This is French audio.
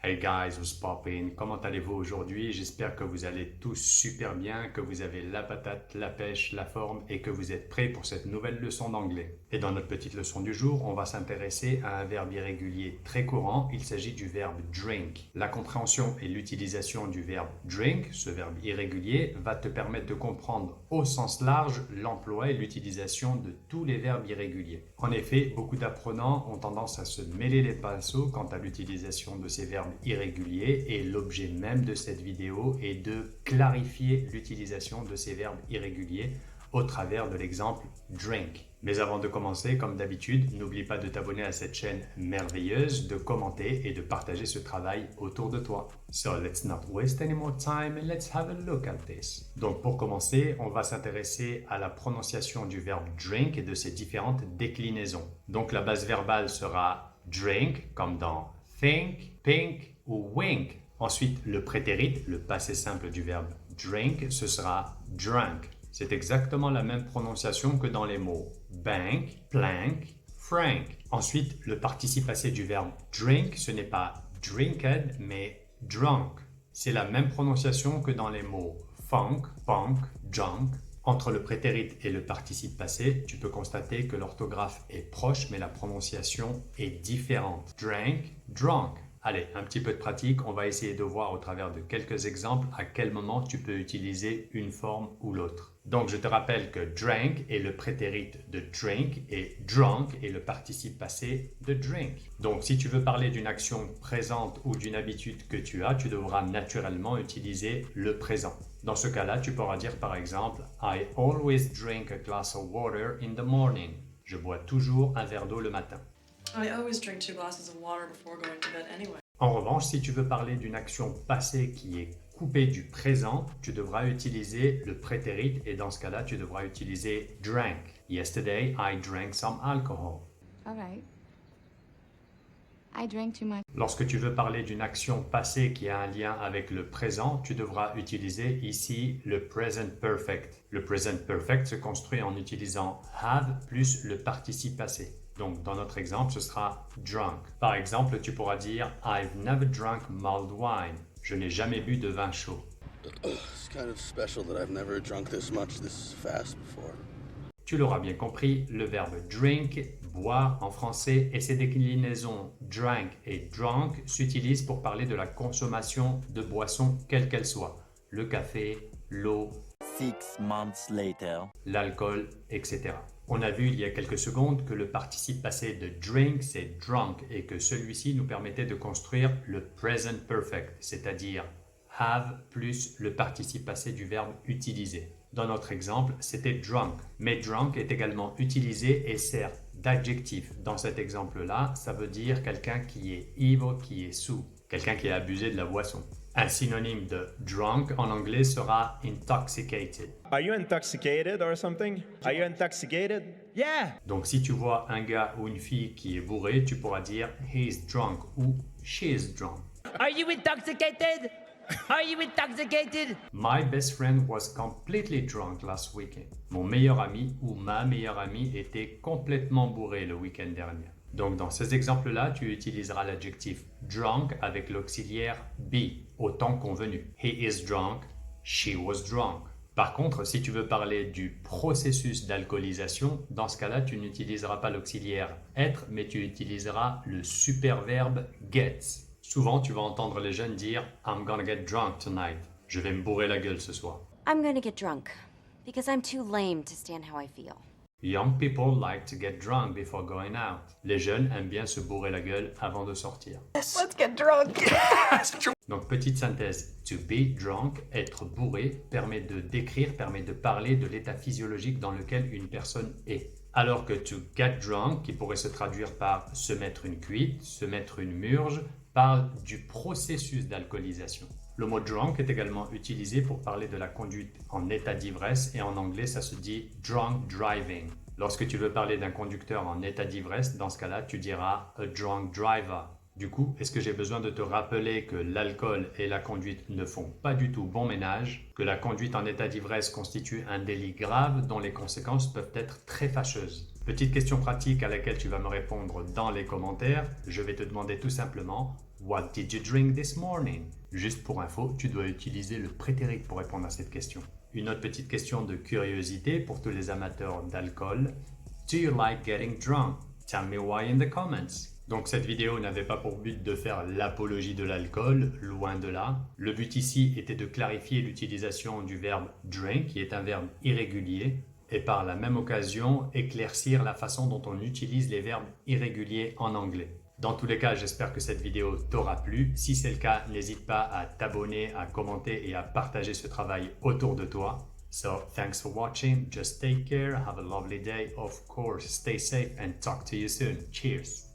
Hey guys, what's poppin'? Comment allez-vous aujourd'hui? J'espère que vous allez tous super bien, que vous avez la patate, la pêche, la forme et que vous êtes prêts pour cette nouvelle leçon d'anglais. Et dans notre petite leçon du jour, on va s'intéresser à un verbe irrégulier très courant. Il s'agit du verbe drink. La compréhension et l'utilisation du verbe drink, ce verbe irrégulier, va te permettre de comprendre au sens large l'emploi et l'utilisation de tous les verbes irréguliers. En effet, beaucoup d'apprenants ont tendance à se mêler les pinceaux quant à l'utilisation de ces verbes irréguliers et l'objet même de cette vidéo est de clarifier l'utilisation de ces verbes irréguliers au travers de l'exemple drink. Mais avant de commencer, comme d'habitude, n'oublie pas de t'abonner à cette chaîne merveilleuse, de commenter et de partager ce travail autour de toi. So let's not waste any more time and let's have a look at this. Donc pour commencer, on va s'intéresser à la prononciation du verbe drink et de ses différentes déclinaisons. Donc la base verbale sera drink, comme dans think, pink ou wink. Ensuite, le prétérit, le passé simple du verbe drink, ce sera drank. C'est exactement la même prononciation que dans les mots bank, plank, frank. Ensuite, le participe passé du verbe drink, ce n'est pas drinked, mais drunk. C'est la même prononciation que dans les mots funk, punk, junk. Entre le prétérit et le participe passé, tu peux constater que l'orthographe est proche, mais la prononciation est différente. Drank, drunk. Allez, un petit peu de pratique, on va essayer de voir au travers de quelques exemples à quel moment tu peux utiliser une forme ou l'autre. Donc, je te rappelle que drank est le prétérit de drink et drunk est le participe passé de drink. Donc, si tu veux parler d'une action présente ou d'une habitude que tu as, tu devras naturellement utiliser le présent. Dans ce cas-là, tu pourras dire par exemple « I always drink a glass of water in the morning ». Je bois toujours un verre d'eau le matin. I always drink 2 glasses of water before going to bed anyway. En revanche, si tu veux parler d'une action passée qui est coupée du présent, tu devras utiliser le prétérit et dans ce cas-là, tu devras utiliser drank. Yesterday, I drank some alcohol. All right. I drank too much. Lorsque tu veux parler d'une action passée qui a un lien avec le présent, tu devras utiliser ici le present perfect. Le present perfect se construit en utilisant have plus le participe passé. Donc, dans notre exemple, ce sera drunk. Par exemple, tu pourras dire I've never drunk mulled wine. Je n'ai jamais bu de vin chaud. It's kind of special that I've never drunk this much this fast before. Tu l'auras bien compris, le verbe drink, boire en français, et ses déclinaisons drank et drunk s'utilisent pour parler de la consommation de boissons quelle qu'elle soit. Le café, l'eau, 6 months later. l'alcool, etc. On a vu il y a quelques secondes que le participe passé de drink, c'est drunk, et que celui-ci nous permettait de construire le present perfect, c'est-à-dire have plus le participe passé du verbe utiliser. Dans notre exemple, c'était drunk, mais drunk est également utilisé et sert d'adjectif. Dans cet exemple-là, ça veut dire quelqu'un qui est ivre, qui est saoul, quelqu'un qui a abusé de la boisson. Un synonyme de drunk en anglais sera intoxicated. Are you intoxicated or something? Are you intoxicated? Yeah! Donc si tu vois un gars ou une fille qui est bourré, tu pourras dire he's drunk ou she's drunk. Are you intoxicated? Are you intoxicated? My best friend was completely drunk last weekend. Mon meilleur ami ou ma meilleure amie était complètement bourré le week-end dernier. Donc dans ces exemples-là, tu utiliseras l'adjectif drunk avec l'auxiliaire be, au temps convenu. He is drunk, she was drunk. Par contre, si tu veux parler du processus d'alcoolisation, dans ce cas-là, tu n'utiliseras pas l'auxiliaire être, mais tu utiliseras le superverbe gets. Souvent, tu vas entendre les jeunes dire « I'm gonna get drunk tonight ». Je vais me bourrer la gueule ce soir. I'm gonna get drunk because I'm too lame to stand how I feel. Young people like to get drunk before going out. Les jeunes aiment bien se bourrer la gueule avant de sortir. Let's get drunk! Donc, petite synthèse. To be drunk, être bourré, permet de décrire, permet de parler de l'état physiologique dans lequel une personne est. Alors que to get drunk, qui pourrait se traduire par se mettre une cuite, se mettre une murge, parle du processus d'alcoolisation. Le mot drunk est également utilisé pour parler de la conduite en état d'ivresse et en anglais, ça se dit drunk driving. Lorsque tu veux parler d'un conducteur en état d'ivresse, dans ce cas-là, tu diras a drunk driver. Du coup, est-ce que j'ai besoin de te rappeler que l'alcool et la conduite ne font pas du tout bon ménage, que la conduite en état d'ivresse constitue un délit grave dont les conséquences peuvent être très fâcheuses? Petite question pratique à laquelle tu vas me répondre dans les commentaires. Je vais te demander tout simplement What did you drink this morning? Juste pour info, tu dois utiliser le prétérit pour répondre à cette question. Une autre petite question de curiosité pour tous les amateurs d'alcool. Do you like getting drunk? Tell me why in the comments. Donc cette vidéo n'avait pas pour but de faire l'apologie de l'alcool, loin de là. Le but ici était de clarifier l'utilisation du verbe drink, qui est un verbe irrégulier, et par la même occasion éclaircir la façon dont on utilise les verbes irréguliers en anglais. Dans tous les cas, j'espère que cette vidéo t'aura plu. Si c'est le cas, n'hésite pas à t'abonner, à commenter et à partager ce travail autour de toi. So, thanks for watching. Just take care. Have a lovely day. Of course, stay safe and talk to you soon. Cheers.